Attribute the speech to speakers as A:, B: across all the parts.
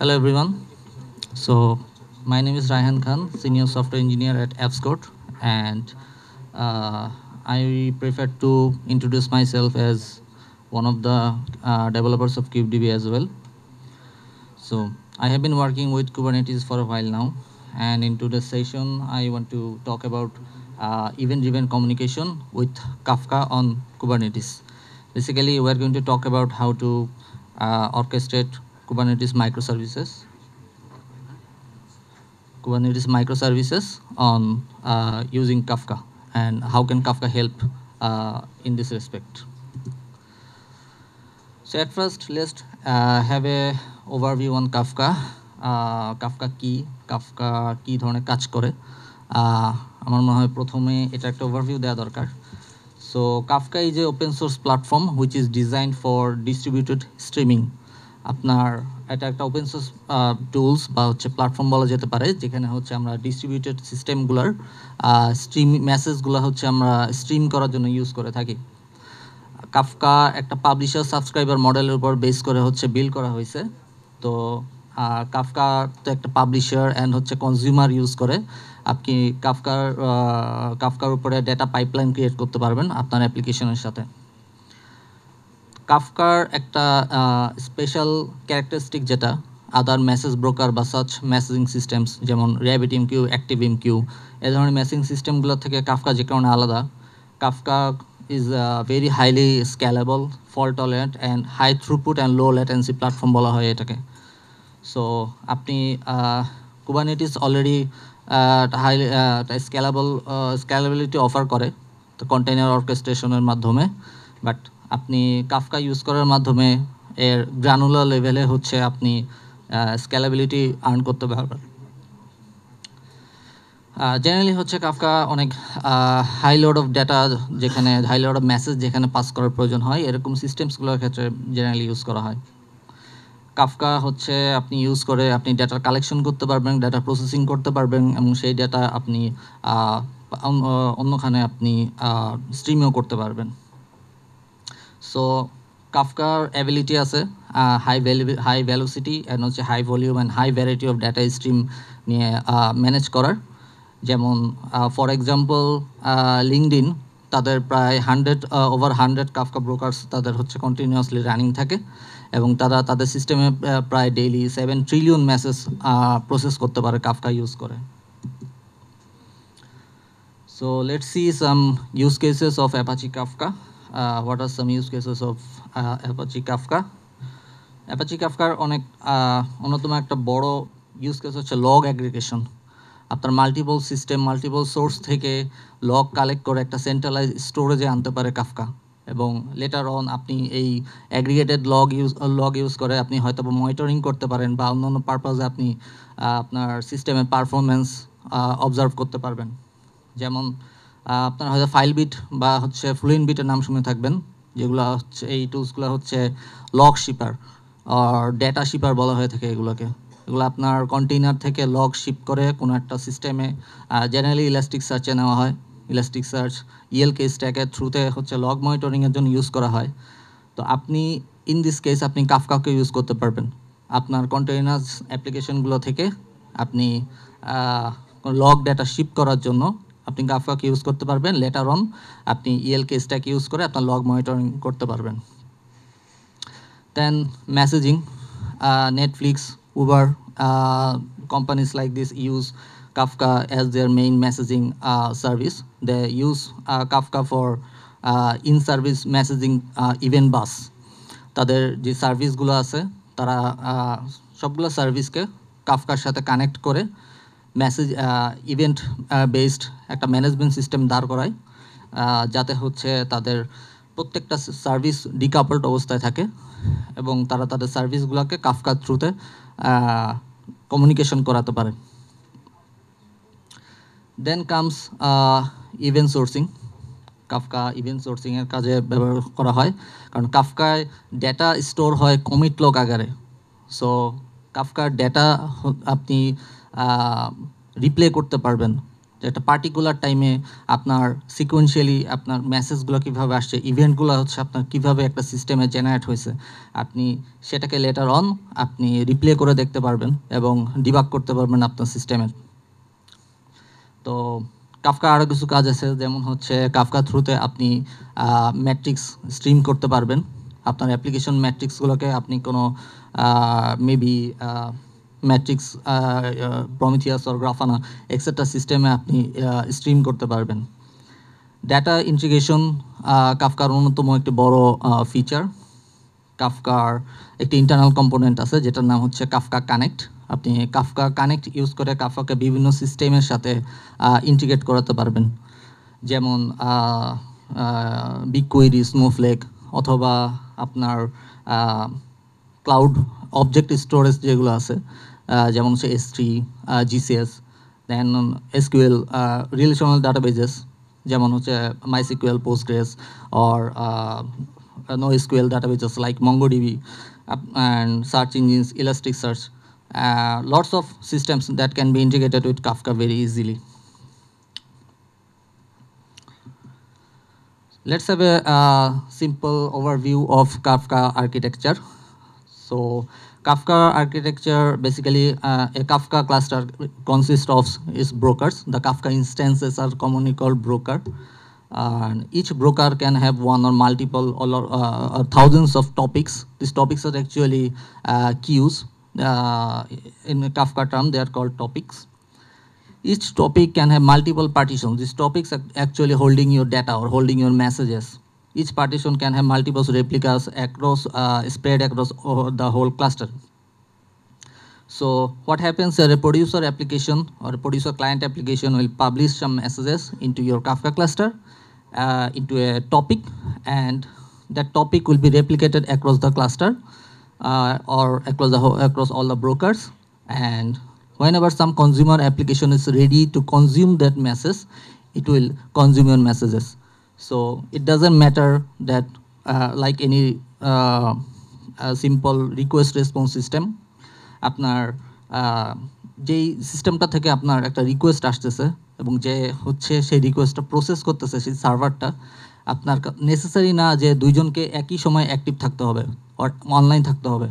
A: Hello everyone. So my name is Raihan Khan, senior software engineer at AppsCode, and uh, I prefer to introduce myself as one of the developers of KubeDB as well. So I have been working with Kubernetes for a while now, and in today's session, I want to talk about event-driven communication with Kafka on Kubernetes. Basically, we're going to talk about how to orchestrate Kubernetes microservices on using Kafka, and how can Kafka help in this respect. So at first, let's have a overview on Kafka. Kafka কি ধরনের কাজ করে আমার মনে হয় প্রথমে এটা একটা ওভারভিউ দেওয়া দরকার। So Kafka is a open source platform which is designed for distributed streaming. আপনার এটা একটা ওপেন সোর্স টুলস বা হচ্ছে প্ল্যাটফর্ম বলা যেতে পারে, যেখানে হচ্ছে আমরা ডিস্ট্রিবিউটেড সিস্টেমগুলোর স্ট্রিম মেসেজগুলো হচ্ছে আমরা স্ট্রিম করার জন্য ইউজ করে থাকি। কাফকা একটা পাবলিশার সাবস্ক্রাইবার মডেলের উপর বেস করে হচ্ছে বিল্ড করা হয়েছে। তো কাফকা তো একটা পাবলিশার অ্যান্ড হচ্ছে কনজিউমার ইউজ করে আপনি কাফকার উপরে ডেটা পাইপলাইন ক্রিয়েট করতে পারবেন আপনার অ্যাপ্লিকেশনের সাথে। কাফকার একটা স্পেশাল ক্যারেক্টারিস্টিক যেটা আদার মেসেজ ব্রোকার বা সার্চ মেসেজিং সিস্টেমস যেমন RabbitMQ, ActiveMQ এ ধরনের মেসেজিং সিস্টেমগুলো থেকে কাফকা যে কারণে আলাদা। Kafka is very highly scalable, fault tolerant and high throughput and low latency platform বলা হয় এটাকে। সো আপনি Kubernetes already highly scalability offer করে তো কন্টেইনার অর্কেস্ট্রেশনের মাধ্যমে, বাট আপনি কাফকা ইউজ করার মাধ্যমে এর গ্রানুলার লেভেলে হচ্ছে আপনি স্কেলেবিলিটি আর্ন করতে পারবেন। জেনারেলি হচ্ছে কাফকা অনেক হাই লোড অফ ডেটা, যেখানে হাই লোড অফ মেসেজ যেখানে পাস করার প্রয়োজন হয়, এরকম সিস্টেমসগুলোর ক্ষেত্রে জেনারেলি ইউজ করা হয়। কাফকা হচ্ছে আপনি ইউজ করে আপনি ডেটা কালেকশন করতে পারবেন, ডেটা প্রসেসিং করতে পারবেন এবং সেই ডেটা আপনি অন্যখানে আপনি স্ট্রিমও করতে পারবেন। সো কাফকার অ্যাবিলিটি আছে হাই ভ্যালোসিটি অ্যান্ড হচ্ছে high volume and high variety of data stream নিয়ে ম্যানেজ করার। যেমন ফর এক্সাম্পল লিঙ্কডইন, তাদের প্রায় ওভার 100 কাফকা ব্রোকার্স তাদের হচ্ছে কন্টিনিউয়াসলি রানিং থাকে এবং তারা তাদের সিস্টেমে প্রায় ডেইলি 7 ট্রিলিয়ন মেসেজ প্রসেস করতে পারে কাফকা ইউজ করে। So let's see some use cases of Apache Kafka. What are some use cases of Apache Kafka? Apache কাফকার অনেক অন্যতম একটা বড় ইউজ কেস হচ্ছে লগ অ্যাগ্রিগেশন। আপনার মাল্টিপল সোর্স থেকে লগ কালেক্ট করে একটা সেন্ট্রালাইজ স্টোরেজে আনতে পারে কাফকা, এবং লেটার অন আপনি এই অ্যাগ্রিগেটেড লগ ইউজ করে আপনি হয়তো মনিটরিং করতে পারেন বা অন্যান্য পারপাসে আপনি আপনার সিস্টেমের পারফরমেন্স অবজার্ভ করতে পারবেন। যেমন আপনার হয়তো ফাইলবিট বা হচ্ছে ফ্লুয়েন্টবিটের নাম শুনে থাকবেন, যেগুলো হচ্ছে এই টুলসগুলো হচ্ছে লগ শিপার আর ডেটা শিপার বলা হয়ে থাকে এগুলোকে। এগুলো আপনার কন্টেইনার থেকে লগ শিপ করে কোনো একটা সিস্টেমে জেনারেলি ইলাস্টিক সার্চে নেওয়া হয়। ইলাস্টিক সার্চ ELK স্ট্যাকের থ্রুতে হচ্ছে লগ মনিটরিংয়ের জন্য ইউজ করা হয়। তো আপনি ইন দিস কেস আপনি কাফকাকে ইউজ করতে পারবেন আপনার কন্টেইনার অ্যাপ্লিকেশনগুলো থেকে। আপনি লগ ডেটা শিপ করার জন্য আপনি কাফকাকে ইউজ করতে পারবেন। লেটার অন আপনি ELK স্ট্যাক ইউজ করে আপনার লগ মনিটরিং করতে পারবেন। দেন messaging, Netflix, Uber, companies like this use Kafka as their main messaging service. They use Kafka for in-service messaging event bus. তাদের যে সার্ভিসগুলো আছে তারা সবগুলো সার্ভিসকে কাফকার সাথে কানেক্ট করে মেসেজ ইভেন্ট বেসড একটা ম্যানেজমেন্ট সিস্টেম দাঁড় করায়, যাতে হচ্ছে তাদের প্রত্যেকটা সার্ভিস ডিকাপলড অবস্থায় থাকে এবং তারা তাদের সার্ভিসগুলোকে কাফকার থ্রুতে কমিউনিকেশন করাতে পারে। Then comes event sourcing. Kafka event সোর্সিংয়ের কাজে ব্যবহার করা হয়, কারণ কাফকায় ডেটা স্টোর হয় কমিট লগ আকারে। সো কাফকার ডেটা আপনি রিপ্লে করতে পারবেন যে একটা পার্টিকুলার টাইমে আপনার সিকোয়েন্সিয়ালি আপনার মেসেজগুলো কীভাবে আসছে, ইভেন্টগুলো হচ্ছে আপনার কীভাবে একটা সিস্টেমে জেনারেট হয়েছে, আপনি সেটাকে লেটার অন আপনি রিপ্লে করে দেখতে পারবেন এবং ডিবাগ করতে পারবেন আপনার সিস্টেমের। তো কাফকা আরও কিছু কাজ আছে, যেমন হচ্ছে কাফকা থ্রুতে আপনি ম্যাট্রিক্স স্ট্রিম করতে পারবেন। আপনার অ্যাপ্লিকেশন ম্যাট্রিক্সগুলোকে আপনি কোনো মেবি ম্যাট্রিক্স প্রমিথিয়াস অর গ্রাফানা এক্সেট্রা সিস্টেমে আপনি স্ট্রিম করতে পারবেন। ডেটা ইন্টিগ্রেশন কাফকার অন্যতম একটি বড় ফিচার। কাফকার একটি ইন্টারনাল কম্পোনেন্ট আছে যেটার নাম হচ্ছে কাফকা কানেক্ট। আপনি কাফকা কানেক্ট ইউজ করে কাফকাকে বিভিন্ন সিস্টেমের সাথে ইন্টিগ্রেট করাতে পারবেন, যেমন বিগকুয়েরি, স্নোফ্লেক, অথবা আপনার ক্লাউড অবজেক্ট স্টোরেজ যেগুলো আছে, যেমন হচ্ছে S3, GCS, দেন SQL রিলেশনাল ডাটাবেজেস, যেমন হচ্ছে MySQL, Postgres, or NoSQL databases like MongoDB, and search engines, Elasticsearch. Lots of systems that can be integrated with Kafka very easily. Let's have a simple overview of Kafka architecture. So Kafka architecture, basically a Kafka cluster consists of its brokers. The Kafka instances are commonly called broker. Each broker can have one or multiple or thousands of topics. These topics are actually queues. In Kafka term, they are called topics. Each topic can have multiple partitions. These topics are actually holding your data or holding your messages. Each partition can have multiple replicas across, spread across the whole cluster. So what happens, a producer application or a producer client application will publish some messages into your Kafka cluster, into a topic, and that topic will be replicated across the cluster or across all the brokers. And whenever some consumer application is ready to consume that message, it will consume your messages. So it doesn't matter that like any simple request response system, আপনার যেই সিস্টেমটা থেকে আপনার একটা request আসতেছে এবং যে হচ্ছে সেই রিকোয়েস্টটা প্রসেস করতেছে সেই সার্ভারটা, আপনার নেসেসারি না যে দুইজনকে একই সময় অ্যাক্টিভ থাকতে হবে আর অনলাইন থাকতে হবে।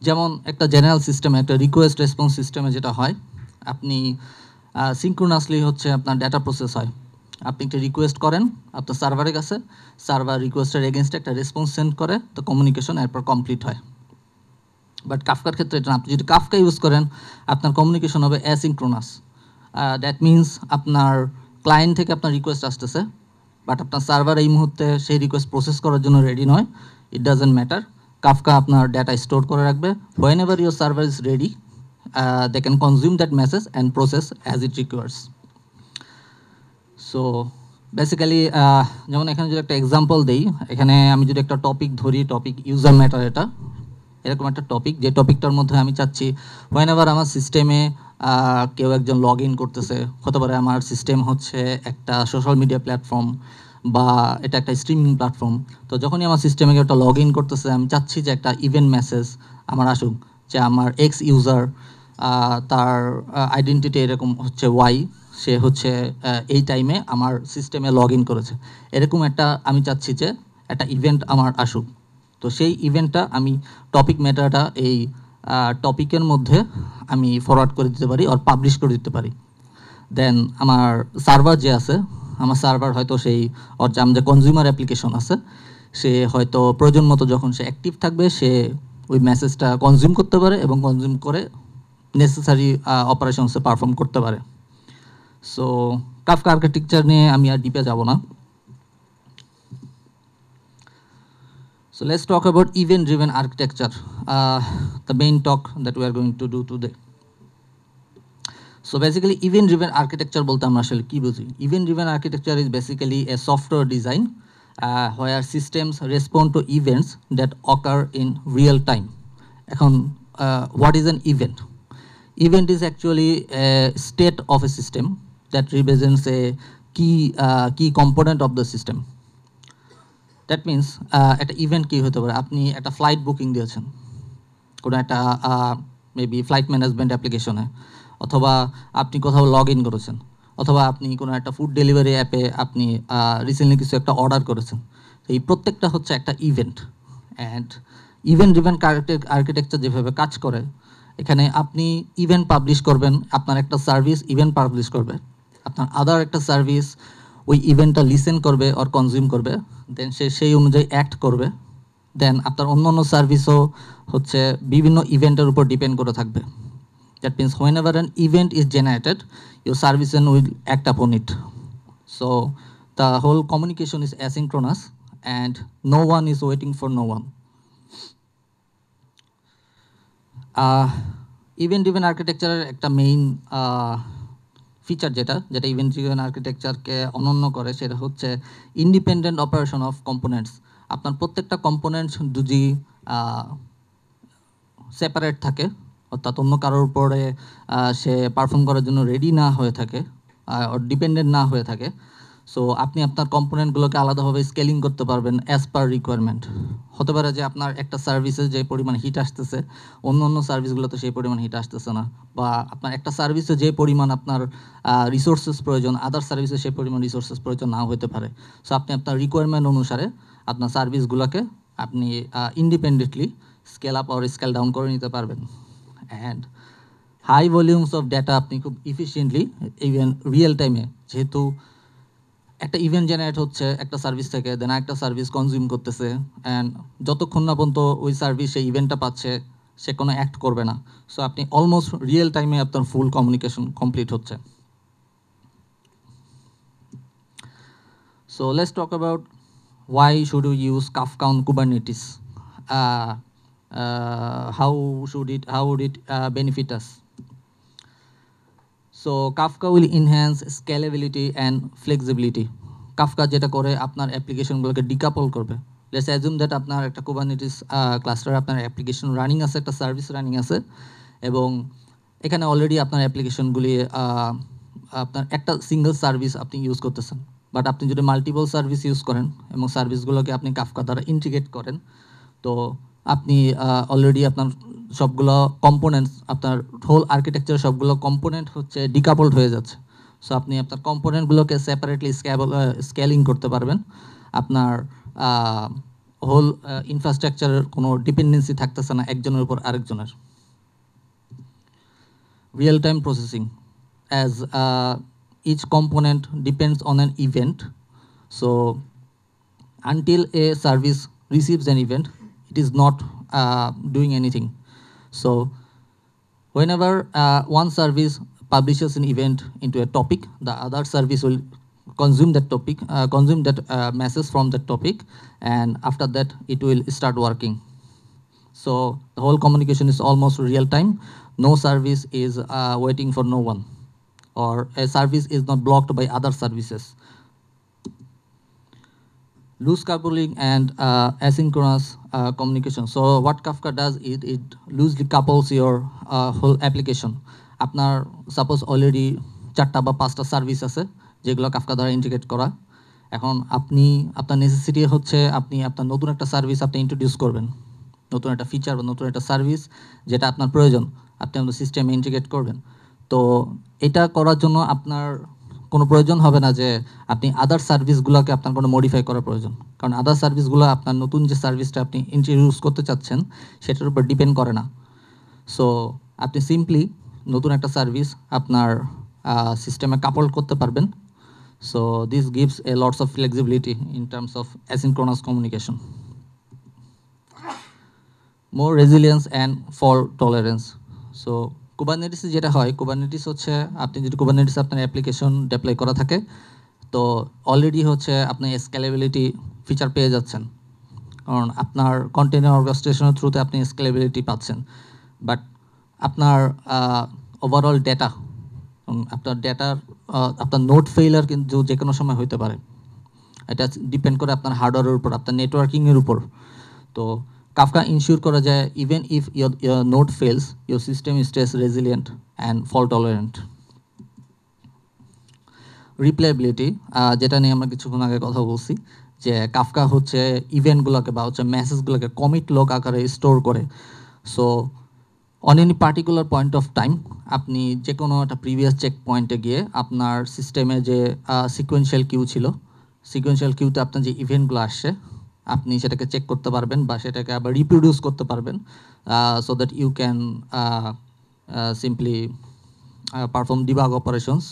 A: যেমন একটা জেনারেল সিস্টেমে, একটা রিকোয়েস্ট রেসপন্স সিস্টেমে যেটা হয়, আপনি সিনক্রোনাসলি হচ্ছে আপনার ডেটা প্রসেস হয়। আপনি একটা রিকোয়েস্ট করেন আপনার সার্ভারের কাছে, সার্ভার রিকোয়েস্টের এগেনস্টে একটা রেসপন্স সেন্ড করে, তো কমিউনিকেশন এরপর কমপ্লিট হয়। বাট কাফকার ক্ষেত্রে এটা না। আপনি যদি কাফকা ইউজ করেন, আপনার কমিউনিকেশন হবে অ্যাসিনক্রোনাস। দ্যাট মিনস আপনার ক্লায়েন্ট থেকে আপনার রিকোয়েস্ট আসতেছে, বাট আপনার সার্ভার এই মুহূর্তে সেই রিকোয়েস্ট প্রসেস করার জন্য রেডি নয়। ইট ডাজেন্ট ম্যাটার, কাফকা আপনার ডেটা স্টোর করে রাখবে। Whenever your server is ready, they can consume that message and process as it requires. So basically যেমন এখানে যদি একটা এক্সাম্পল দিই, এখানে আমি যদি একটা টপিক ধরি, টপিক ইউজার ম্যাটার, এটা এরকম একটা টপিক, যে টপিকটার মধ্যে আমি চাচ্ছি হোয়েন এভার আমার সিস্টেমে কেউ একজন লগ ইন করতেছে, হতে পারে আমার সিস্টেম হচ্ছে একটা সোশ্যাল মিডিয়া প্ল্যাটফর্ম বা এটা একটা স্ট্রিমিং প্ল্যাটফর্ম। তো যখনই আমার সিস্টেমে কেউ একটা লগ ইন করতেছে, আমি চাচ্ছি যে একটা ইভেন্ট মেসেজ আমার আসুক যে আমার এক্স ইউজার, তার আইডেন্টিটি এরকম হচ্ছে ওয়াই, সে হচ্ছে এই টাইমে আমার সিস্টেমে লগ ইন করেছে, এরকম একটা আমি চাচ্ছি যে একটা ইভেন্ট আমার আসুক। তো সেই ইভেন্টটা আমি টপিক ম্যাটারটা এই টপিকের মধ্যে আমি ফরওয়ার্ড করে দিতে পারি আর পাবলিশ করে দিতে পারি। দেন আমার সার্ভার যে আছে, আমার সার্ভার হয়তো সেই ওর যে আমাদের কনজিউমার অ্যাপ্লিকেশন আছে, সে হয়তো প্রয়োজন মতো যখন সে অ্যাক্টিভ থাকবে, সে ওই মেসেজটা কনজিউম করতে পারে এবং কনজিউম করে নেসেসারি অপারেশনসে পারফর্ম করতে পারে। সো কাফকা আর্কিটেকচার নিয়ে আমি আর ডিপে যাব না। So let's talk about event-driven architecture, the main talk that we are going to do today. So basically, event-driven architecture বলতে আমরা আসলে কি বুঝি? Event-driven architecture is basically a software design where systems respond to events that occur in real time. এখন what is an event? Event is actually a state of a system that represents a key component of the system. That means একটা event কী হতে পারে, আপনি একটা flight booking দিয়েছেন কোনো একটা maybe flight management অ্যাপ্লিকেশনে, অথবা আপনি কোথাও লগ ইন করেছেন, অথবা আপনি কোনো একটা ফুড ডেলিভারি অ্যাপে আপনি রিসেন্টলি কিছু একটা অর্ডার করেছেন। তো এই প্রত্যেকটা হচ্ছে একটা event. And event driven architecture যেভাবে কাজ করে, এখানে আপনি ইভেন্ট পাবলিশ করবেন, আপনার একটা সার্ভিস ইভেন্ট পাবলিশ করবে, আপনার আদার একটা সার্ভিস ওই ইভেন্টটা লিসেন করবে অর কনজিউম করবে, দেন সে সেই অনুযায়ী অ্যাক্ট করবে, দেন আপনার অন্য অন্য সার্ভিসও হচ্ছে বিভিন্ন ইভেন্টের উপর ডিপেন্ড করে থাকবে। That means whenever an event is generated, your service end will act upon it. So the whole communication is asynchronous and no one is waiting for no one. Event driven আর্কিটেকচারের একটা main feature যেটা যেটা event driven আর্কিটেকচারকে অনন্য করে, সেটা হচ্ছে independent operation of components. আপনার প্রত্যেকটা কম্পোনেন্টস যদি সেপারেট থাকে, অর্থাৎ অন্য কারোর উপরে সে পারফর্ম করার জন্য রেডি না হয়ে থাকে, ডিপেন্ডেন্ট না হয়ে থাকে, সো আপনি আপনার কম্পোনেন্টগুলোকে আলাদাভাবে স্কেলিং করতে পারবেন অ্যাজ পার রিকোয়ারমেন্ট। হতে পারে যে আপনার একটা সার্ভিসে যে পরিমাণ হিট আসতেছে অন্য অন্য সার্ভিসগুলোতে সেই পরিমাণ হিট আসতেছে না, বা আপনার একটা সার্ভিসে যে পরিমাণ আপনার রিসোর্সেস প্রয়োজন আদার সার্ভিসে সেই পরিমাণ রিসোর্সেস প্রয়োজন নাও হতে পারে। সো আপনি আপনার রিকোয়ারমেন্ট অনুসারে আপনার সার্ভিসগুলোকে আপনি ইন্ডিপেন্ডেন্টলি স্কেল আপ আর স্কেল ডাউন করে নিতে পারবেন। And high volumes of data আপনি খুব ইফিসিয়েন্টলি ইভেন রিয়েল টাইমে, যেহেতু একটা ইভেন্ট জেনারেট হচ্ছে একটা সার্ভিস থেকে, দেন একটা সার্ভিস কনজিউম করতেছে, অ্যান্ড যতক্ষণ না পর্যন্ত ওই সার্ভিস সেই ইভেন্টটা পাচ্ছে সে কোনো অ্যাক্ট করবে না। সো আপনি অলমোস্ট রিয়েল টাইমে আপনার ফুল কমিউনিকেশন কমপ্লিট হচ্ছে। So let's talk about why should we use Kafka on Kubernetes? How would it benefit us? So Kafka will enhance scalability and flexibility. Kafka যেটা করে আপনার অ্যাপ্লিকেশনগুলোকে ডিকাপল করবে। লেটস অ্যাজুম দ্যাট আপনার একটা Kubernetes ক্লাস্টারে আপনার অ্যাপ্লিকেশন রানিং আছে, একটা সার্ভিস রানিং আছে, এবং এখানে অলরেডি আপনার অ্যাপ্লিকেশনগুলি আপনার একটা সিঙ্গেল সার্ভিস আপনি ইউজ করতেছেন। বাট আপনি যদি মাল্টিপল সার্ভিস ইউজ করেন এবং সার্ভিসগুলোকে আপনি কাফকা দ্বারা ইন্টিগ্রেট করেন, তো আপনি অলরেডি আপনার সবগুলো কম্পোনেন্টস, আপনার হোল আর্কিটেকচার সবগুলো কম্পোনেন্ট হচ্ছে ডিকাপলড হয়ে যাচ্ছে। সো আপনি আপনার কম্পোনেন্টগুলোকে সেপারেটলি স্কেলিং করতে পারবেন। আপনার হোল ইনফ্রাস্ট্রাকচারের কোনো ডিপেন্ডেন্সি থাকতেছে না একজনের উপর আরেকজনের। Real time processing, as each component depends on an event. So until a service receives an event, it is not doing anything. So whenever one service publishes an event into a topic, the other service will consume that topic, consume that message from that topic, and after that it will start working. So the whole communication is almost real time. No service is waiting for no one, or a service is not blocked by other services. Loose coupling and asynchronous communication. So what Kafka does is it loosely couples your whole application. আপনার suppose already 4টা বা 5টা service আছে যেগুলো Kafka দ্বারা integrate করা। এখন আপনি আপনার নেসেসিটি হচ্ছে আপনি আপনার নতুন একটা সার্ভিস আপনি ইন্ট্রোডিউস করবেন, নতুন একটা ফিচার বা নতুন একটা সার্ভিস যেটা আপনার প্রয়োজন আপনি আপনার সিস্টেমে ইন্টিগ্রেট করবেন। তো এটা করার জন্য আপনার কোনো প্রয়োজন হবে না যে আপনি আদার সার্ভিসগুলোকে আপনার কোনো মডিফাই করার প্রয়োজন, কারণ আদার সার্ভিসগুলো আপনার নতুন যে সার্ভিসটা আপনি ইন্ট্রোডিউস করতে চাচ্ছেন সেটার উপর ডিপেন্ড করে না। সো আপনি সিম্পলি নতুন একটা সার্ভিস আপনার সিস্টেমে কাপল করতে পারবেন। So this gives a lots of flexibility in terms of asynchronous communication. More resilience and fault tolerance. So কুবারনেটিসে যেটা হয়, কুবারনেটিস হচ্ছে আপনি যদি কুবারনেটিসে আপনার অ্যাপ্লিকেশন ডিপ্লয় করা থাকে, তো অলরেডি হচ্ছে আপনি স্কেলেবিলিটি ফিচার পেয়ে যাচ্ছেন, কারণ আপনার কন্টেনার অর্কেস্ট্রেশনের থ্রুতে আপনি স্কেলেবিলিটি পাচ্ছেন। বাট আপনার ওভারঅল ডেটা, আপনার ডেটার আপনার নোট ফেইলার কিন্তু যে কোনো সময় হতে পারে। এটা ডিপেন্ড করে আপনার হার্ডওয়্যারের উপর, আপনার নেটওয়ার্কিংয়ের উপর। তো কাফকা ইনশিওর করা যায় even if your node fails, your system stays resilient and fault tolerant. রিপ্লেবিলিটি, যেটা নিয়ে আমরা কিছুক্ষণ আগে কথা বলছি, যে কাফকা হচ্ছে ইভেন্টগুলোকে বা হচ্ছে মেসেজগুলোকে কমিট লগ আকারে স্টোর করে। So on any particular point of time আপনি যে কোনো একটা প্রিভিয়াস চেক পয়েন্টে গিয়ে আপনার সিস্টেমে যে সিকোয়েন্সিয়াল কিউ ছিল, সিকোয়েন্সিয়াল কিউতে আপনার যে ইভেন্টগুলো আসছে আপনি সেটাকে চেক করতে পারবেন বা সেটাকে আবার রিপ্রোডিউস করতে পারবেন, so that you can simply perform debug operations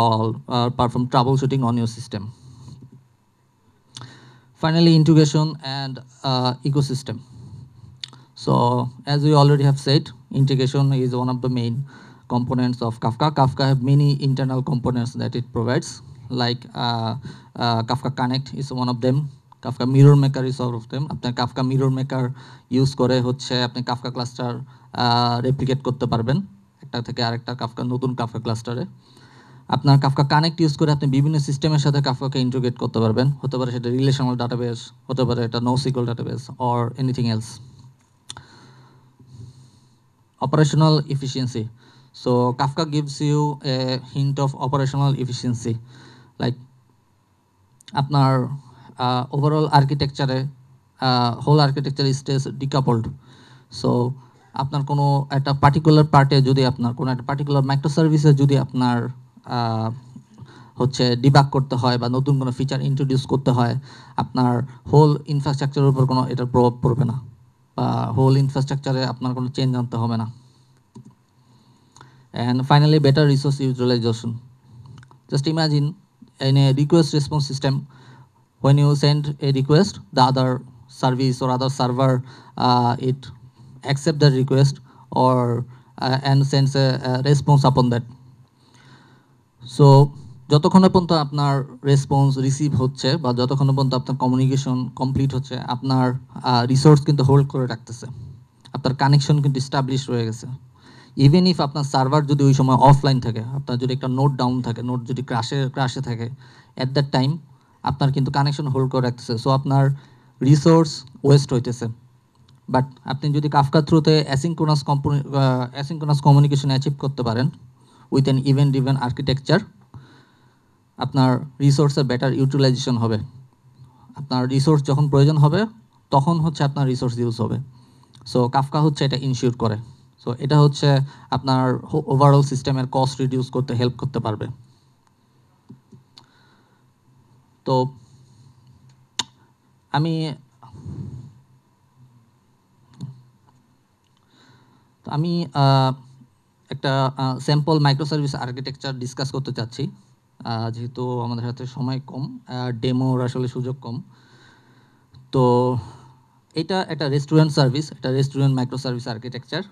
A: or perform troubleshooting on your system. Finally, integration and ecosystem. So as we already have said, integration is one of the main components of Kafka. Kafka have many internal components that it provides, like Kafka Connect is one of them. Kafka Mirror Maker is one of them. আপনার Kafka Mirror Maker use করে হচ্ছে আপনি Kafka cluster replicate করতে পারবেন একটা থেকে আরেকটা Kafka নতুন Kafka ক্লাস্টারে। আপনার Kafka Connect ইউজ করে আপনি বিভিন্ন সিস্টেমের সাথে Kafka-কে ইন্টিগ্রেট করতে পারবেন, হতে পারে সেটা রিলেশনাল ডাটাবেস, হতে পারে এটা NoSQL database or anything else. Operational efficiency. So Kafka gives you a hint of operational efficiency, like আপনার ওভারঅল আর্কিটেকচারে হোল আর্কিটেকচার স্টেজ ডিকাপলড। সো আপনার কোনো একটা পার্টিকুলার পার্টে যদি আপনার কোনো একটা পার্টিকুলার মাইক্রো সার্ভিসে যদি আপনার হচ্ছে ডিবাগ করতে হয় বা নতুন কোনো ফিচার ইন্ট্রোডিউস করতে হয়, আপনার হোল ইনফ্রাস্ট্রাকচারের উপর কোনো এটার প্রভাব পড়বে না বা হোল ইনফ্রাস্ট্রাকচারে আপনার কোনো চেঞ্জ আনতে হবে না। And finally, better resource utilization. Just imagine in a request response system, when you send a request, the other service or other server it accept the request or and sends a response upon that. So যতক্ষণ পর্যন্ত আপনার response receive হচ্ছে বা যতক্ষণ পর্যন্ত আপনার communication complete হচ্ছে, আপনার রিসোর্স কিন্তু হোল্ড করে রাখতেছে, আপনার কানেকশন কিন্তু এস্টাবলিশ হয়ে গেছে। ইভেন ইফ আপনার সার্ভার যদি ওই সময় অফলাইন থাকে, আপনার যদি একটা নোট ডাউন থাকে, নোট যদি ক্রাশে থাকে, অ্যাট দ্যাট টাইম আপনার কিন্তু কানেকশন হোল্ড করে রাখতেছে, সো আপনার রিসোর্স ওয়েস্ট হইতেছে। বাট আপনি যদি কাফকা থ্রুতে অ্যাসিঙ্ক্রোনাস কমিউনিকেশন অ্যাচিভ করতে পারেন with an event driven architecture, আপনার রিসোর্সের বেটার ইউটিলাইজেশন হবে। আপনার রিসোর্স যখন প্রয়োজন হবে তখন হচ্ছে আপনার রিসোর্স ইউজ হবে। সো কাফকা হচ্ছে এটা ইনশিওর করে। সো এটা হচ্ছে আপনার ওভারঅল সিস্টেমের কস্ট রিডিউস করতে হেল্প করতে পারবে। তো আমি একটা sample micro service architecture discuss করতে চাচ্ছি, যেহেতু আমাদের হাতে সময় কম, ডেমোর আসলে সুযোগ কম। তো এটা একটা রেস্টুরেন্ট সার্ভিস, এটা রেস্টুরেন্ট মাইক্রো সার্ভিস আর্কিটেকচার,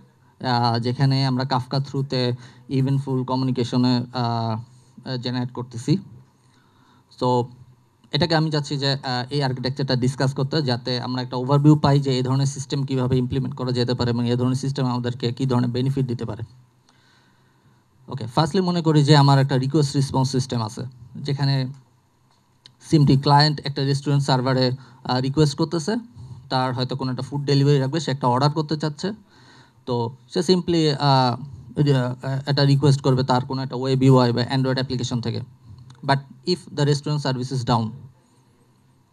A: যেখানে আমরা কাফকা থ্রুতে ইভেন্টফুল কমিউনিকেশনে জেনারেট করতেছি। সো এটাকে আমি চাচ্ছি যে এই আর্কিটেকচারটা ডিসকাস করতে, যাতে আমরা একটা ওভারভিউ পাই যে এই ধরনের সিস্টেম কীভাবে ইমপ্লিমেন্ট করা যেতে পারে এবং এই ধরনের সিস্টেম আমাদেরকে কী ধরনের বেনিফিট দিতে পারে। ওকে, ফার্স্টলি মনে করি যে আমার একটা রিকোয়েস্ট রেসপন্স সিস্টেম আছে, যেখানে সিম্পলি ক্লায়েন্ট একটা রেস্টুরেন্ট সার্ভারে রিকোয়েস্ট করতেছে, তার হয়তো কোনো একটা ফুড ডেলিভারি রাখবে, সে একটা অর্ডার করতে চাচ্ছে। তো সে সিম্পলি একটা রিকোয়েস্ট করবে তার কোনো একটা ওয়েব ইউআই বা অ্যান্ড্রয়েড অ্যাপ্লিকেশন থেকে। But if the restaurant service is down,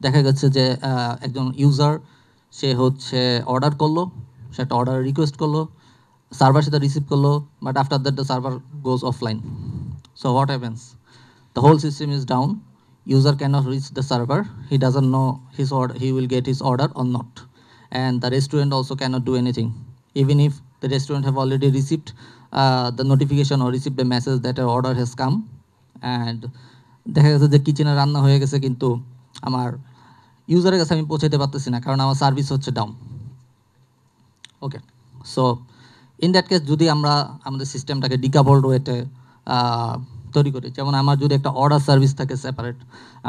A: দেখা যাচ্ছে যে একজন ইউজার সে হচ্ছে অর্ডার করলো, সে একটা অর্ডার রিকোয়েস্ট করলো, সার্ভার সেটা রিসিভ করলো, but after that the server goes offline. So what happens? The whole system is down. User cannot reach the server. He doesn't know his order, he will get his order or not. And the restaurant also cannot do anything. Even if the restaurant have already received the notification or received the message that an order has come, and দেখা গেছে যে কিচেনে রান্না হয়ে গেছে, কিন্তু আমার ইউজারের কাছে আমি পৌঁছাতে পারতেছি না, কারণ আমার সার্ভিস হচ্ছে down. Okay, so in that case যদি আমরা আমাদের সিস্টেমটাকে ডিকাপলড ওয়েতে তৈরি করি, যেমন আমার যদি একটা অর্ডার সার্ভিস থাকে সেপারেট,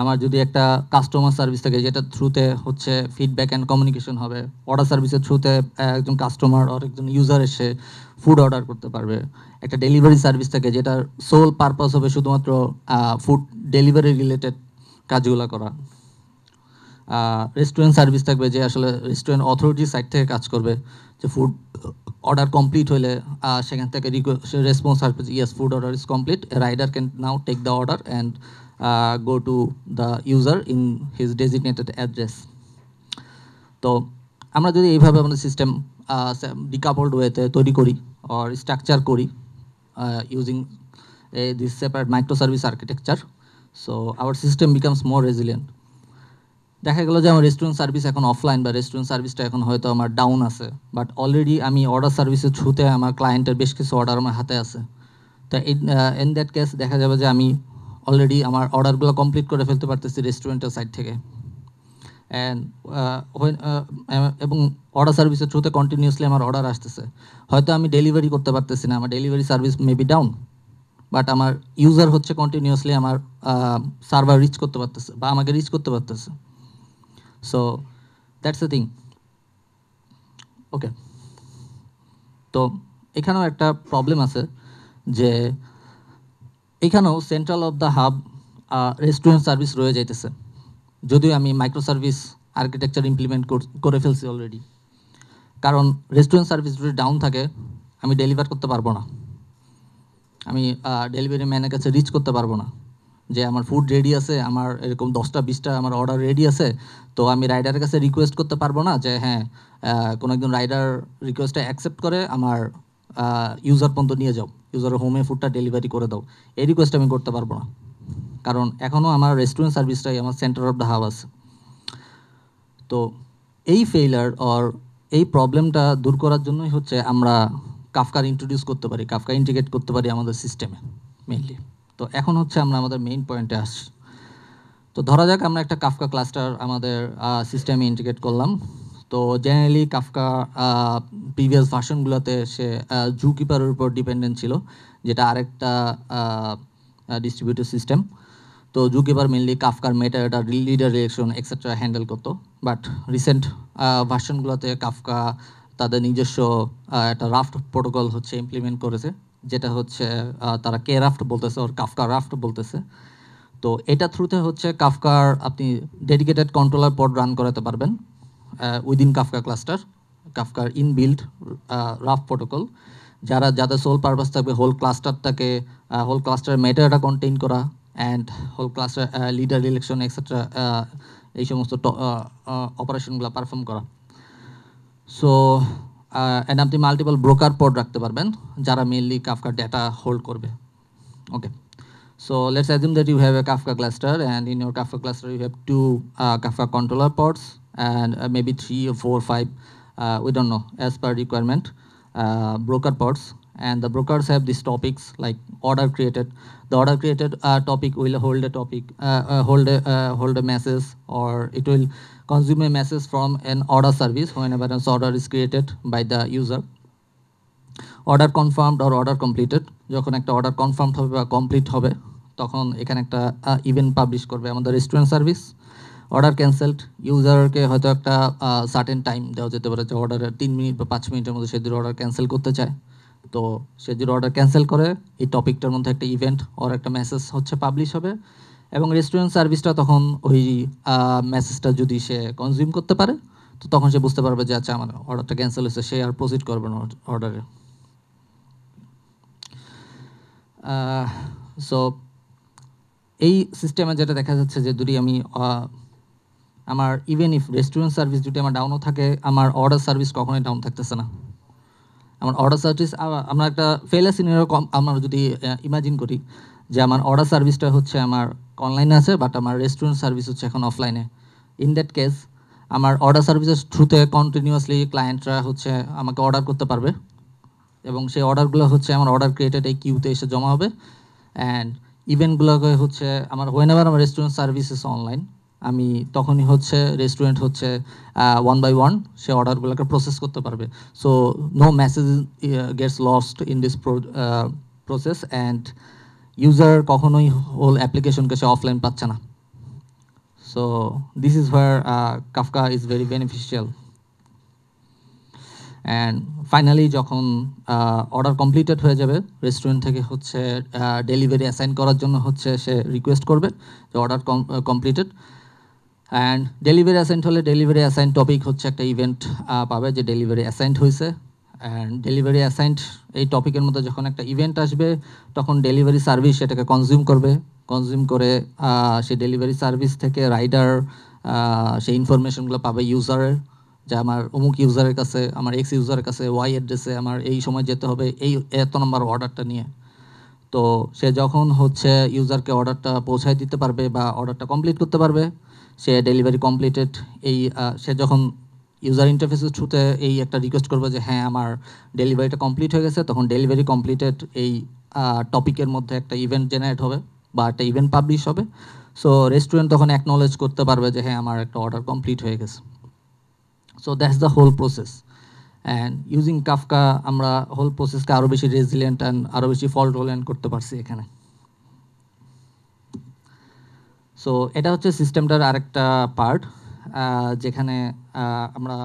A: আমার যদি একটা কাস্টমার সার্ভিস থাকে যেটা থ্রুতে হচ্ছে ফিডব্যাক অ্যান্ড কমিউনিকেশন হবে, অর্ডার সার্ভিসের থ্রুতে একজন কাস্টমার আর একজন ইউজার এসে ফুড অর্ডার করতে পারবে, একটা ডেলিভারি সার্ভিস থাকে যেটার সোল পারপাস হবে শুধুমাত্র ফুড ডেলিভারি রিলেটেড কাজগুলো করা, রেস্টুরেন্ট সার্ভিস থাকবে যে আসলে রেস্টুরেন্ট অথরিটির সাইড থেকে কাজ করবে, যে ফুড অর্ডার কমপ্লিট হলে সেখান থেকে রেসপন্স আসবে, yes food order is complete, rider can now take the order and go to the user in his designated address. তো আমরা যদি এইভাবে আমাদের সিস্টেম ডিকাপলড ওয়েতে তৈরি করি অর স্ট্রাকচার করি using this separate microservice architecture, so our system becomes more resilient. দেখা গেল যে আমার রেস্টুরেন্ট সার্ভিস এখন অফলাইন বা রেস্টুরেন্ট সার্ভিসটা এখন হয়তো আমার ডাউন আছে, বাট অলরেডি আমি অর্ডার সার্ভিসের থ্রুতে আমার ক্লায়েন্টের বেশ কিছু অর্ডার আমার হাতে আছে। তো ইন দ্যাট কেস দেখা যাবে যে আমি অলরেডি আমার অর্ডারগুলো কমপ্লিট করে ফেলতে পারতেছি রেস্টুরেন্টের সাইড থেকে। অ্যান্ড এবং অর্ডার সার্ভিসের থ্রুতে কন্টিনিউসলি আমার অর্ডার আসতেছে। হয়তো আমি ডেলিভারি করতে পারতেছি না, আমার delivery service maybe down, but আমার ইউজার হচ্ছে কন্টিনিউসলি আমার সার্ভার রিচ করতে পারতেছে বা আমাকে রিচ করতে পারতেছে। So that's the thing. Okay, তো এখানেও একটা প্রবলেম আছে যে এখানেও central of the hub restaurant service রয়ে যাইতেছে, যদিও আমি মাইক্রো সার্ভিস আর্কিটেকচার ইমপ্লিমেন্ট করে ফেলছি অলরেডি। কারণ রেস্টুরেন্ট সার্ভিস যদি ডাউন থাকে আমি ডেলিভার করতে পারবো না, আমি ডেলিভারি ম্যানের কাছে রিচ করতে পারবো না যে আমার ফুড রেডি আছে, আমার এরকম 10টা-20টা আমার অর্ডার রেডি আছে। তো আমি রাইডারের কাছে রিকোয়েস্ট করতে পারবো না যে হ্যাঁ কোনো একজন রাইডার রিকোয়েস্টটা অ্যাকসেপ্ট করে আমার ইউজার পর্যন্ত নিয়ে যাও, ইউজারের হোমে ফুডটা ডেলিভারি করে দাও, এই রিকোয়েস্ট আমি করতে পারবো না। কারণ এখনও আমার রেস্টুরেন্ট সার্ভিসটাই আমার সেন্টার অফ দ্য হাব আছে। তো এই ফেইলার অর এই প্রবলেমটা দূর করার জন্যই হচ্ছে আমরা কাফকার ইন্ট্রোডিউস করতে পারি, কাফকা ইন্টিগ্রেট করতে পারি আমাদের সিস্টেমে মেইনলি। তো এখন হচ্ছে আমরা আমাদের মেইন পয়েন্টে আসছি। তো ধরা যাক আমরা একটা কাফকা ক্লাস্টার আমাদের সিস্টেমে ইন্টিগ্রেট করলাম। তো জেনারেলি কাফকা প্রিভিয়াস ভার্সনগুলোতে সে জু কিপারের উপর ডিপেন্ডেন্ট ছিল, যেটা আরেকটা ডিস্ট্রিবিউটেড সিস্টেম। তো জু কিপার মেনলি কাফকার metadata, leader election etcetera handle করতো। বাট রিসেন্ট ভার্সনগুলোতে কাফকা তাদের নিজস্ব একটা রাফট প্রোটোকল হচ্ছে ইমপ্লিমেন্ট করেছে, যেটা হচ্ছে তারা কে রাফট বলতেছে ওর কাফকা রাফট বলতেছে। তো এটা থ্রুতে হচ্ছে কাফকার আপনি ডেডিকেটেড কন্ট্রোলার পড রান করাতে পারবেন উইদিন কাফকা ক্লাস্টার, কাফকার ইনবিল্ড রাফ প্রোটোকল, যাদের সোল পারপাস থাকবে হোল ক্লাস্টারের মেটাডাটা কন্টেইন করা and whole cluster leader election etcetera এই সমস্ত অপারেশনগুলো পারফর্ম করা। সো অ্যান্ড আপনি মাল্টিপল ব্রোকার পড রাখতে পারবেন যারা মেইনলি কাফকার ডেটা হোল্ড করবে। Okay, so let's assume that you have a Kafka cluster, and in your Kafka cluster you have two Kafka controller pods and maybe 3 or 4 or 5, we don't know, as per requirement, broker pods. And the brokers have these topics like order created. The order created topic will hold a topic, hold a message, or it will consume a message from an order service whenever an order is created by the user. Order confirmed আর order completed, যখন একটা order confirmed হবে বা complete হবে তখন এখানে একটা event publish করবে আমাদের রেস্টুরেন্ট সার্ভিস। অর্ডার ক্যান্সেলড, ইউজারকে হয়তো একটা সার্টেন টাইম দেওয়া যেতে পারে যে অর্ডারের 3 মিনিট বা 5 মিনিটের মধ্যে সে যদি অর্ডার ক্যান্সেল করতে চায়, তো সে যদি অর্ডার ক্যান্সেল করে এই টপিকটার মধ্যে একটা ইভেন্ট ওর একটা মেসেজ হচ্ছে পাবলিশ হবে, এবং রেস্টুরেন্ট সার্ভিসটা তখন ওই মেসেজটা যদি সে কনজিউম করতে পারে তো তখন সে বুঝতে পারবে যে আচ্ছা আমার অর্ডারটা ক্যান্সেল হয়েছে, সে আর প্রসিড করবে না অর্ডারে। সো এই সিস্টেমে যেটা দেখা যাচ্ছে যে যদি আমি আমার ইভেন ইফ রেস্টুরেন্ট সার্ভিস যদি আমার ডাউনও থাকে, আমার অর্ডার সার্ভিস কখনোই ডাউন থাকতেছে না। আমার অর্ডার সার্ভিস আমরা একটা ফেলার সিনারিও আমরা যদি ইমাজিন করি যে আমার অর্ডার সার্ভিসটা হচ্ছে আমার অনলাইনে আছে, বাট আমার রেস্টুরেন্ট সার্ভিস হচ্ছে এখন অফলাইনে। ইন দ্যাট কেস আমার অর্ডার সার্ভিসের থ্রুতে কন্টিনিউয়াসলি ক্লায়েন্টরা হচ্ছে আমাকে অর্ডার করতে পারবে, এবং সেই অর্ডারগুলো হচ্ছে আমার অর্ডার ক্রিয়েটেড এই কিউতে এসে জমা হবে। অ্যান্ড ইভেন্টগুলোকে হচ্ছে আমার হোয়েনেভার আমার রেস্টুরেন্ট সার্ভিসেস অনলাইন, আমি তখনই হচ্ছে রেস্টুরেন্ট হচ্ছে 1 by 1 সে অর্ডারগুলোকে প্রসেস করতে পারবে। So no message gets lost in this process, and user কখনোই হোল অ্যাপ্লিকেশনকে সে অফলাইন পাচ্ছে না। So this is where Kafka is very beneficial. And finally যখন অর্ডার কমপ্লিটেড হয়ে যাবে, রেস্টুরেন্ট থেকে হচ্ছে ডেলিভারি অ্যাসাইন করার জন্য হচ্ছে সে রিকোয়েস্ট করবে যে order completed, and delivery assigned হলে ডেলিভারি অ্যাসাইন টপিক হচ্ছে একটা ইভেন্ট পাবে যে ডেলিভারি অ্যাসাইন্ড হয়েছে। অ্যান্ড ডেলিভারি অ্যাসাইন্ড এই টপিকের মধ্যে যখন একটা ইভেন্ট আসবে তখন ডেলিভারি সার্ভিস সেটাকে কনজিউম করবে, কনজিউম করে সে ডেলিভারি সার্ভিস থেকে রাইডার সেই ইনফরমেশনগুলো পাবে ইউজারের, যে আমার অমুক ইউজারের কাছে, আমার এক্স ইউজারের কাছে ওয়াই অ্যাড্রেসে আমার এই সময় যেতে হবে এই এত নম্বর অর্ডারটা নিয়ে। তো সে যখন হচ্ছে ইউজারকে অর্ডারটা পৌঁছায় দিতে পারবে বা অর্ডারটা কমপ্লিট করতে পারবে, সে ডেলিভারি কমপ্লিটেড, এই সে যখন ইউজার ইন্টারফেসের থ্রুতে এই একটা রিকোয়েস্ট করবে যে হ্যাঁ আমার ডেলিভারিটা কমপ্লিট হয়ে গেছে, তখন ডেলিভারি কমপ্লিটেড এই টপিকের মধ্যে একটা ইভেন্ট জেনারেট হবে বা একটা ইভেন্ট পাবলিশ হবে। সো রেস্টুরেন্ট তখন অ্যাকনলেজ করতে পারবে যে হ্যাঁ আমার একটা অর্ডার কমপ্লিট হয়ে গেছে। So that's the whole process. And using Kafka আমরা হোল প্রসেসকে আরও বেশি রেজিলিয়েন্ট অ্যান্ড আরও বেশি ফল্ট টলারেন্ট করতে পারছি এখানে। সো এটা হচ্ছে সিস্টেমটার আরেকটা পার্ট, যেখানে আমরা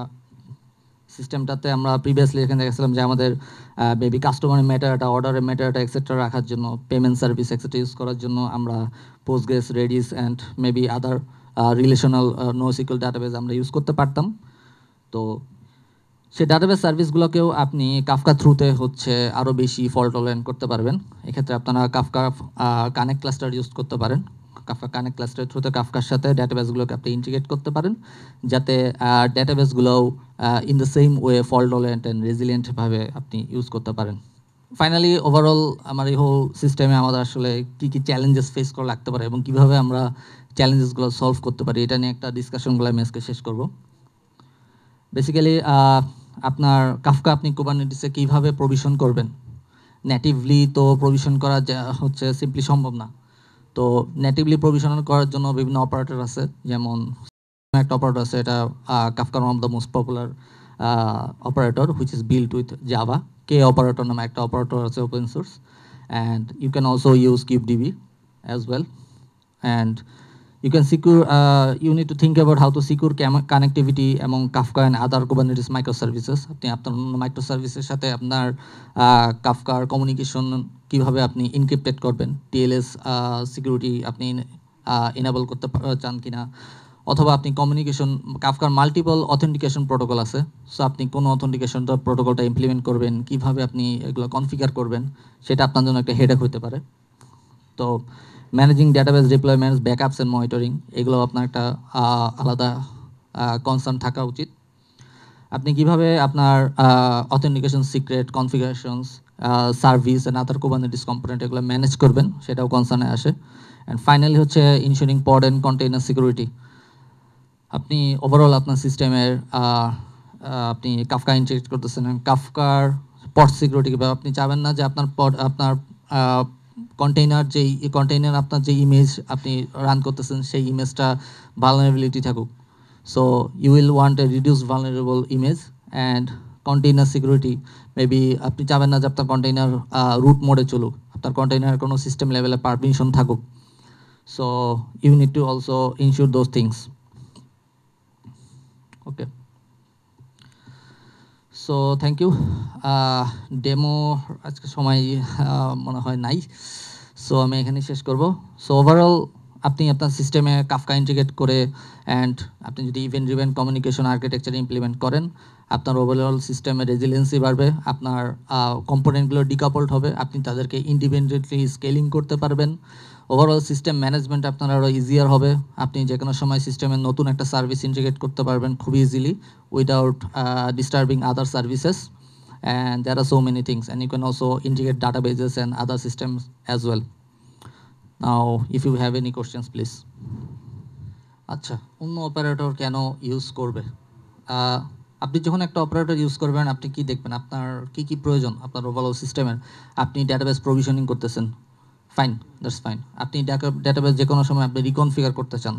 A: সিস্টেমটাতে আমরা প্রিভিয়াসলি এখানে দেখেছিলাম যে আমাদের মেবি কাস্টমারের ম্যাটারটা, অর্ডারের ম্যাটারটা এক্সেট্রা রাখার জন্য, পেমেন্ট সার্ভিস এক্সেট্রা ইউজ করার জন্য আমরা Postgres, Redis and maybe other relational NoSQL database আমরা ইউজ করতে পারতাম। তো সেই ডাটাবেস সার্ভিসগুলোকেও আপনি কাফকা থ্রুতে হচ্ছে আরও বেশি ফল্ট টলারেন্ট করতে পারবেন। এক্ষেত্রে আপনারা কাফকা কানেক্ট ক্লাস্টার ইউজ করতে পারেন। কাফকা কানেক্ট ক্লাস্টারের থ্রুতে কাফকার সাথে ডেটাবেসগুলোকে আপনি ইন্টিগ্রেট করতে পারেন, যাতে ডেটাবেসগুলোও in the same way fault tolerant and রেজিলিয়েন্টভাবে আপনি ইউজ করতে পারেন। ফাইনালি ওভারঅল আমার এই হোল সিস্টেমে আমাদের আসলে কী কী চ্যালেঞ্জেস ফেস করা লাগতে পারে এবং কীভাবে আমরা চ্যালেঞ্জেসগুলো সলভ করতে পারি, এটা নিয়ে একটা ডিসকাশনগুলো আমি আজকে শেষ করব। বেসিক্যালি আপনার কাফকা আপনি কুবারনেটিসে কীভাবে প্রভিশন করবেন। নেটিভলি তো প্রভিশন করা হচ্ছে সিম্পলি সম্ভব না। তো নেটিভলি প্রভিশন করার জন্য বিভিন্ন অপারেটর আছে, যেমন একটা অপারেটর আছে, এটা কাফকার one of the most popular operator which is built with Java. K operator নামে একটা অপারেটর আছে open source, and you can also use KubeDB as well. And you can secure you need to think about how to secure connectivity among Kafka and other Kubernetes microservices. আপনি আপনার মাইক্রোসার্ভিসের সাথে আপনার কাফকার communication কিভাবে আপনি encrypted করবেন, TLS security আপনি enable করতে চান কিনা, অথবা আপনি কমিউনিকেশন কাফকার মাল্টিপল অথেন্টিকেশন প্রোটোকল আছে, সো আপনি কোন অথেন্টিকেশন প্রোটোকলটা ইমপ্লিমেন্ট করবেন, কিভাবে আপনি এগুলো কনফিগার করবেন, সেটা আপনার জন্য একটা হেডেক হতে পারে। তো managing database ডিপ্লয়মেন্টস, backups and monitoring, এগুলো আপনার একটা আলাদা কনসার্ন থাকা উচিত। আপনি কিভাবে আপনার authentication secret, configurations, service and other Kubernetes component এগুলো ম্যানেজ করবেন, সেটাও কনসার্নে আসে। অ্যান্ড ফাইনালি হচ্ছে ensuring pod and container security. আপনি ওভারঅল আপনার সিস্টেমের আপনি কাফকা ইন্টিগ্রেট করতেছেন, কাফকার পড সিকিউরিটি কিভাবে আপনি চাবেন না যে আপনার পড আপনার কন্টেইনার কন্টেইনার আপনার যে ইমেজ আপনি রান করতেছেন সেই ইমেজটা ভালনারেবিলিটি থাকুক। So you will want a reduce vulnerable image. And container security, maybe আপনি চাবেন না যে আপনার কন্টেইনার রুট মোডে চলুক, আপনার কন্টেইনার কোনো সিস্টেম লেভেলে পারমিশন থাকুক। So you need to also ensure those things. Okay, so thank you. Demo আজকে সময় মনে হয় নাই, সো আমি এখানে শেষ করব। সো ওভারঅল আপনি আপনার সিস্টেমে কাফকা ইন্টিগ্রেট করে অ্যান্ড আপনি যদি event driven communication architecture implement করেন, আপনার ওভারঅল সিস্টেমে রেজিলিয়েন্সি বাড়বে, আপনার কম্পোনেন্টগুলো ডিকাপলড হবে, আপনি তাদেরকে ইন্ডিপেন্ডেন্টলি স্কেলিং করতে পারবেন। ওভারঅল সিস্টেম ম্যানেজমেন্ট আপনার আরও ইজিয়ার হবে, আপনি যে কোনো সময় সিস্টেমে নতুন একটা সার্ভিস ইন্টিগ্রেট করতে পারবেন খুব easily without disturbing other services. And there are so many things, and you can also integrate databases and other systems as well. Now if you have any questions please. আচ্ছা, অন্য operator কেন use করবে? আপনি যখন একটা operator use করবেন আপনি কি দেখবেন, আপনার কি কি প্রয়োজন আপনার ওভারঅল সিস্টেমের। আপনি ডেটাবেস প্রভিশনিং করতেছেন, ফাইন, দ্যাটস ফাইন। আপনি ডেটাবেস যে কোনো সময় আপনি রিকনফিগার করতে চান,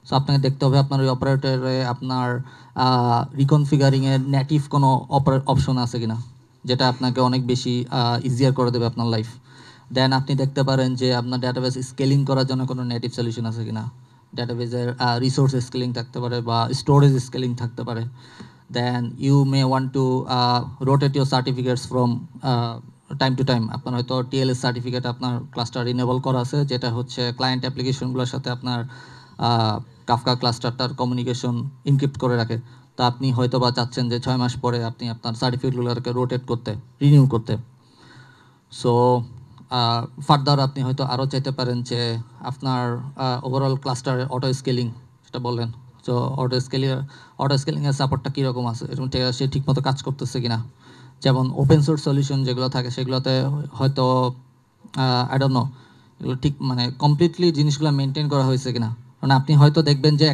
A: সো আপনাকে দেখতে হবে আপনার ওই অপারেটরে আপনার রিকনফিগারিংয়ের নেটিভ কোনো অপশন আছে কিনা, যেটা আপনাকে অনেক বেশি ইজিয়ার করে দেবে আপনার লাইফ। দেন আপনি দেখতে পারেন যে আপনার ডেটাবেস স্কেলিং করার জন্য কোনো নেটিভ সলিউশন আছে কিনা, ডেটাবেসের রিসোর্স স্কেলিং থাকতে পারে বা স্টোরেজ স্কেলিং থাকতে পারে। Then you may want to rotate your certificates from time to time. আপনার হয়তো টিএলএস সার্টিফিকেট আপনার ক্লাস্টার ইনেবল করা আছে, যেটা হচ্ছে ক্লায়েন্ট অ্যাপ্লিকেশনগুলোর সাথে আপনার কাফকা ক্লাস্টারটার কমিউনিকেশন ইনক্রিপ্ট করে রাখে। তা আপনি হয়তো বা চাচ্ছেন যে 6 মাস পরে আপনি আপনার সার্টিফিকেটগুলোকে রোটেট করতে, রিনিউ করতে। সো ফার্দার আপনি হয়তো আরও চাইতে পারেন যে আপনার ওভারঅল ক্লাস্টার অটো স্কেলিং, সেটা বললেন, তো অটো স্কেলিংয়ের সাপোর্টটা কীরকম আছে, এবং সে ঠিকমতো কাজ করতেছে কিনা। যেমন ওপেন সোর্স সলিউশন যেগুলো থাকে সেগুলোতে হয়তো আই ডোন্ট নো এগুলো ঠিক মানে কমপ্লিটলি জিনিসগুলো মেনটেন করা হয়েছে কিনা। মানে আপনি হয়তো দেখবেন যে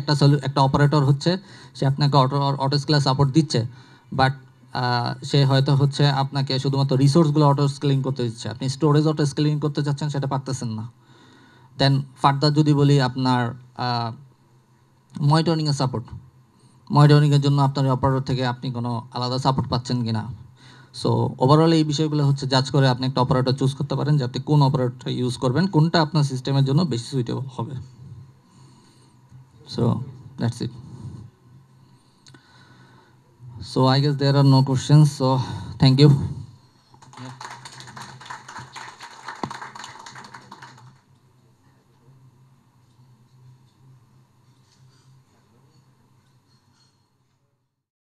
A: একটা অপারেটর হচ্ছে, সে আপনাকে অটো স্কেলার সাপোর্ট দিচ্ছে, বাট সে হয়তো হচ্ছে আপনাকে শুধুমাত্র রিসোর্সগুলো অটো স্কেলিং করতে দিচ্ছে, আপনি স্টোরেজ অটো স্কেলিং করতে চাচ্ছেন সেটা পারতেছেন না। দেন ফার্দার যদি বলি আপনার মনিটরিংয়ের সাপোর্ট, মনিটরিংয়ের জন্য আপনার অপারেটর থেকে আপনি কোনো আলাদা সাপোর্ট পাচ্ছেন কিনা। সো ওভারঅল এই বিষয়গুলো হচ্ছে জাজ করে আপনি একটা অপারেটর চুজ করতে পারেন যে আপনি কোন অপারেটরটা ইউজ করবেন, কোনটা আপনার সিস্টেমের জন্য বেশি সুইটেবল হবে। So that's it. So I guess there are no questions, so thank you.